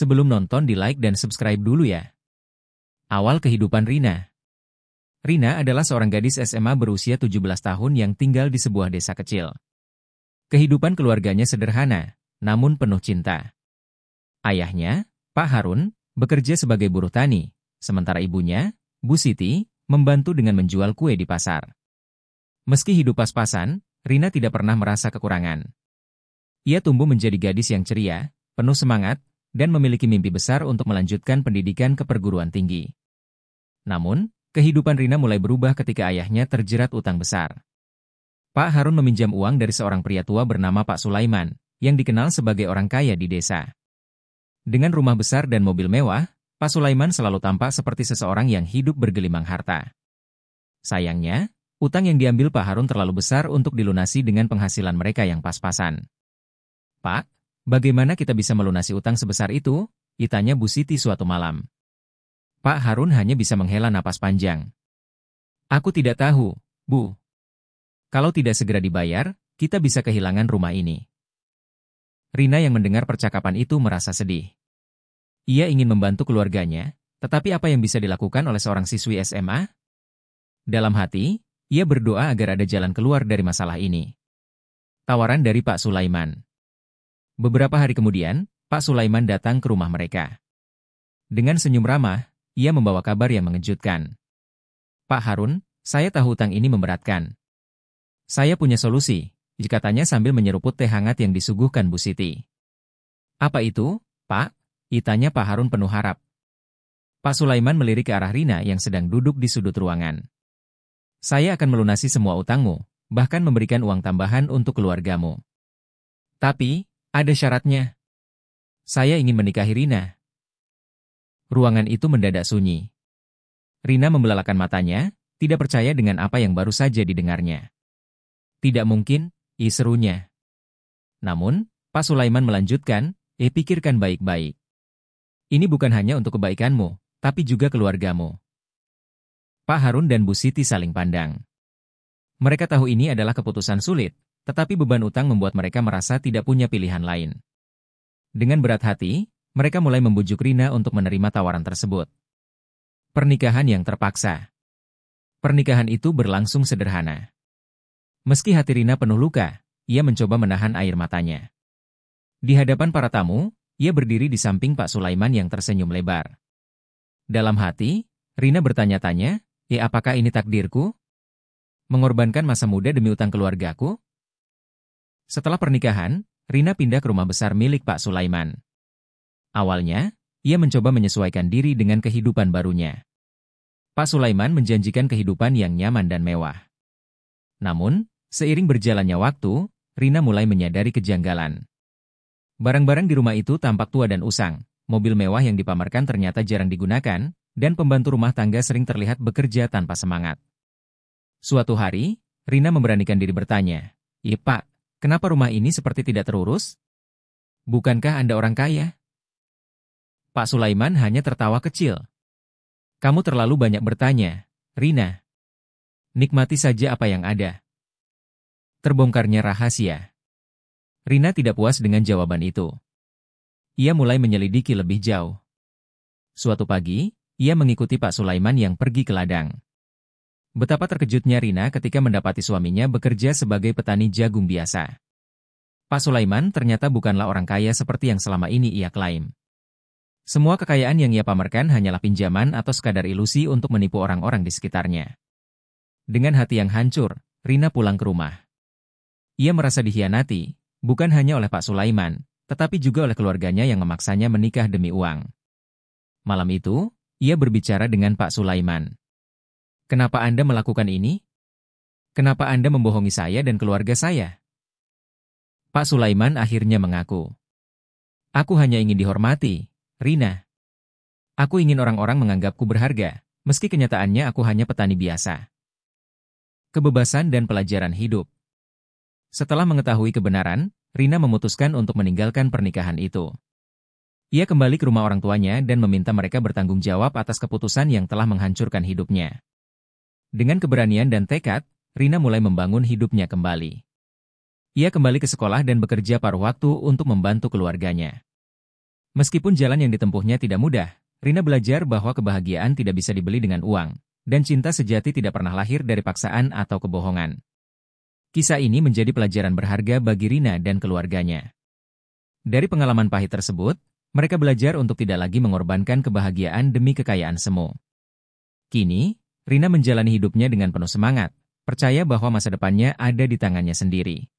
Sebelum nonton di like dan subscribe dulu ya. Awal kehidupan Rina. Rina adalah seorang gadis SMA berusia 17 tahun yang tinggal di sebuah desa kecil. Kehidupan keluarganya sederhana, namun penuh cinta. Ayahnya, Pak Harun, bekerja sebagai buruh tani, sementara ibunya, Bu Siti, membantu dengan menjual kue di pasar. Meski hidup pas-pasan, Rina tidak pernah merasa kekurangan. Ia tumbuh menjadi gadis yang ceria, penuh semangat, dan memiliki mimpi besar untuk melanjutkan pendidikan ke perguruan tinggi. Namun, kehidupan Rina mulai berubah ketika ayahnya terjerat utang besar. Pak Harun meminjam uang dari seorang pria tua bernama Pak Sulaiman, yang dikenal sebagai orang kaya di desa. Dengan rumah besar dan mobil mewah, Pak Sulaiman selalu tampak seperti seseorang yang hidup bergelimang harta. Sayangnya, utang yang diambil Pak Harun terlalu besar untuk dilunasi dengan penghasilan mereka yang pas-pasan. "Pak, bagaimana kita bisa melunasi utang sebesar itu?" ditanya Bu Siti suatu malam. Pak Harun hanya bisa menghela napas panjang. "Aku tidak tahu, Bu. Kalau tidak segera dibayar, kita bisa kehilangan rumah ini." Rina yang mendengar percakapan itu merasa sedih. Ia ingin membantu keluarganya, tetapi apa yang bisa dilakukan oleh seorang siswi SMA? Dalam hati, ia berdoa agar ada jalan keluar dari masalah ini. Tawaran dari Pak Sulaiman. Beberapa hari kemudian, Pak Sulaiman datang ke rumah mereka. Dengan senyum ramah, ia membawa kabar yang mengejutkan. "Pak Harun, saya tahu hutang ini memberatkan. Saya punya solusi," katanya sambil menyeruput teh hangat yang disuguhkan Bu Siti. "Apa itu, Pak?" tanya Pak Harun penuh harap. Pak Sulaiman melirik ke arah Rina yang sedang duduk di sudut ruangan. "Saya akan melunasi semua utangmu, bahkan memberikan uang tambahan untuk keluargamu. Tapi, ada syaratnya. Saya ingin menikahi Rina." Ruangan itu mendadak sunyi. Rina membelalakan matanya, tidak percaya dengan apa yang baru saja didengarnya. "Tidak mungkin," serunya. Namun, Pak Sulaiman melanjutkan, "Pikirkan baik-baik. Ini bukan hanya untuk kebaikanmu, tapi juga keluargamu." Pak Harun dan Bu Siti saling pandang. Mereka tahu ini adalah keputusan sulit, tetapi beban utang membuat mereka merasa tidak punya pilihan lain. Dengan berat hati, mereka mulai membujuk Rina untuk menerima tawaran tersebut. Pernikahan yang terpaksa. Pernikahan itu berlangsung sederhana. Meski hati Rina penuh luka, ia mencoba menahan air matanya. Di hadapan para tamu, ia berdiri di samping Pak Sulaiman yang tersenyum lebar. Dalam hati, Rina bertanya-tanya, apakah ini takdirku? Mengorbankan masa muda demi utang keluargaku?" Setelah pernikahan, Rina pindah ke rumah besar milik Pak Sulaiman. Awalnya, ia mencoba menyesuaikan diri dengan kehidupan barunya. Pak Sulaiman menjanjikan kehidupan yang nyaman dan mewah. Namun, seiring berjalannya waktu, Rina mulai menyadari kejanggalan. Barang-barang di rumah itu tampak tua dan usang, mobil mewah yang dipamerkan ternyata jarang digunakan, dan pembantu rumah tangga sering terlihat bekerja tanpa semangat. Suatu hari, Rina memberanikan diri bertanya, Pak, kenapa rumah ini seperti tidak terurus? Bukankah Anda orang kaya?" Pak Sulaiman hanya tertawa kecil. "Kamu terlalu banyak bertanya, Rina. Nikmati saja apa yang ada." Terbongkarnya rahasia. Rina tidak puas dengan jawaban itu. Ia mulai menyelidiki lebih jauh. Suatu pagi, ia mengikuti Pak Sulaiman yang pergi ke ladang. Betapa terkejutnya Rina ketika mendapati suaminya bekerja sebagai petani jagung biasa. Pak Sulaiman ternyata bukanlah orang kaya seperti yang selama ini ia klaim. Semua kekayaan yang ia pamerkan hanyalah pinjaman atau sekadar ilusi untuk menipu orang-orang di sekitarnya. Dengan hati yang hancur, Rina pulang ke rumah. Ia merasa dikhianati, bukan hanya oleh Pak Sulaiman, tetapi juga oleh keluarganya yang memaksanya menikah demi uang. Malam itu, ia berbicara dengan Pak Sulaiman. "Kenapa Anda melakukan ini? Kenapa Anda membohongi saya dan keluarga saya?" Pak Sulaiman akhirnya mengaku. "Aku hanya ingin dihormati, Rina. Aku ingin orang-orang menganggapku berharga, meski kenyataannya aku hanya petani biasa." Kebebasan dan pelajaran hidup. Setelah mengetahui kebenaran, Rina memutuskan untuk meninggalkan pernikahan itu. Ia kembali ke rumah orang tuanya dan meminta mereka bertanggung jawab atas keputusan yang telah menghancurkan hidupnya. Dengan keberanian dan tekad, Rina mulai membangun hidupnya kembali. Ia kembali ke sekolah dan bekerja paruh waktu untuk membantu keluarganya. Meskipun jalan yang ditempuhnya tidak mudah, Rina belajar bahwa kebahagiaan tidak bisa dibeli dengan uang, dan cinta sejati tidak pernah lahir dari paksaan atau kebohongan. Kisah ini menjadi pelajaran berharga bagi Rina dan keluarganya. Dari pengalaman pahit tersebut, mereka belajar untuk tidak lagi mengorbankan kebahagiaan demi kekayaan semu. Kini, Rina menjalani hidupnya dengan penuh semangat, percaya bahwa masa depannya ada di tangannya sendiri.